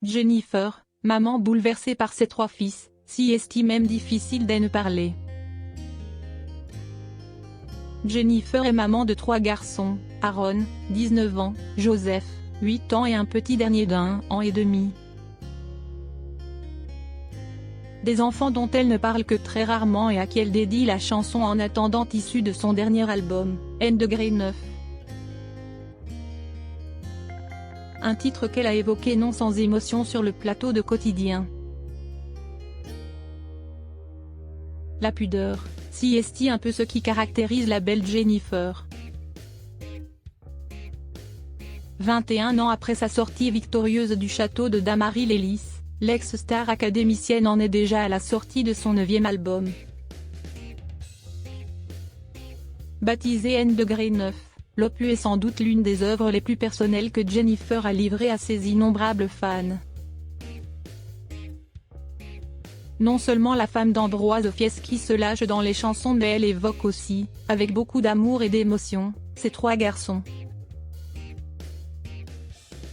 Jennifer, maman bouleversée par ses 3 fils, si estime même difficile d'en parler. Jennifer est maman de 3 garçons, Aaron, 19 ans, Joseph, 8 ans et un petit dernier d'1 an et demi. Des enfants dont elle ne parle que très rarement et à qui elle dédie la chanson En attendant issue de son dernier album, N°9. Un titre qu'elle a évoqué non sans émotion sur le plateau de Quotidien. La pudeur, si est un peu ce qui caractérise la belle Jennifer. 21 ans après sa sortie victorieuse du château de Damary-les-Lys, l'ex-star académicienne en est déjà à la sortie de son 9e album. Baptisé N°9, l'opus est sans doute l'une des œuvres les plus personnelles que Jennifer a livrées à ses innombrables fans. Non seulement la femme d'Ambroise Fieschi se lâche dans les chansons mais elle évoque aussi, avec beaucoup d'amour et d'émotion, ses 3 garçons.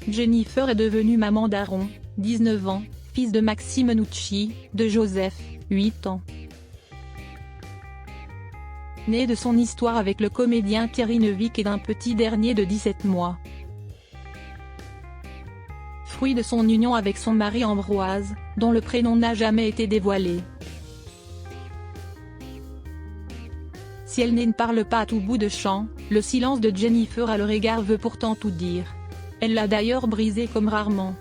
Jennifer est devenue maman d'Aaron, 19 ans, fils de Maxime Nucci, de Joseph, 8 ans. Né de son histoire avec le comédien Thierry Neuvik et d'un petit dernier de 17 mois. Fruit de son union avec son mari Ambroise, dont le prénom n'a jamais été dévoilé. Si elle ne parle pas à tout bout de champ, le silence de Jennifer à leur égard veut pourtant tout dire. Elle l'a d'ailleurs brisé comme rarement.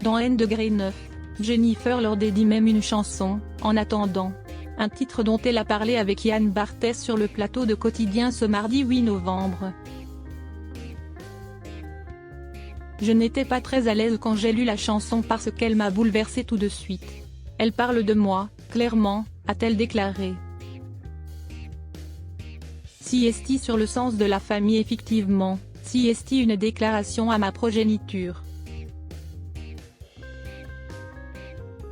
Dans N°9, Jennifer leur dédie même une chanson, En attendant. Un titre dont elle a parlé avec Yann Barthès sur le plateau de Quotidien ce mardi 8 novembre. Je n'étais pas très à l'aise quand j'ai lu la chanson parce qu'elle m'a bouleversée tout de suite. Elle parle de moi, clairement, a-t-elle déclaré. Si est sur le sens de la famille effectivement, si est une déclaration à ma progéniture.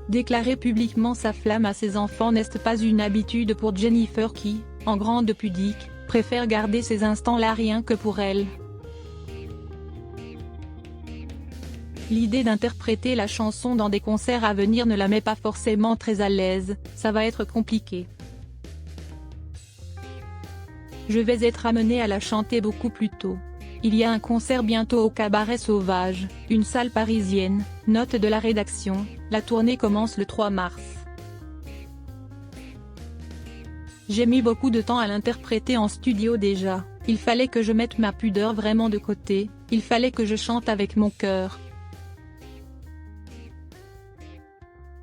Déclarer publiquement sa flamme à ses enfants n'est pas une habitude pour Jennifer qui, en grande pudique, préfère garder ces instants-là rien que pour elle. L'idée d'interpréter la chanson dans des concerts à venir ne la met pas forcément très à l'aise, ça va être compliqué. Je vais être amenée à la chanter beaucoup plus tôt. Il y a un concert bientôt au Cabaret Sauvage, une salle parisienne, note de la rédaction, la tournée commence le 3 mars. J'ai mis beaucoup de temps à l'interpréter en studio déjà, il fallait que je mette ma pudeur vraiment de côté, il fallait que je chante avec mon cœur.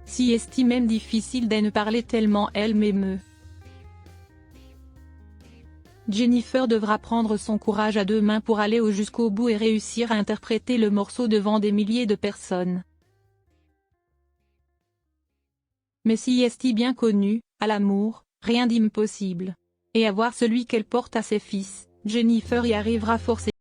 Si est même difficile d'en parler tellement elle m'émeut. Jennifer devra prendre son courage à 2 mains pour aller jusqu'au bout et réussir à interpréter le morceau devant des milliers de personnes. Mais si est bien connue, à l'amour, rien d'impossible. Et avoir celui qu'elle porte à ses fils, Jennifer y arrivera forcément.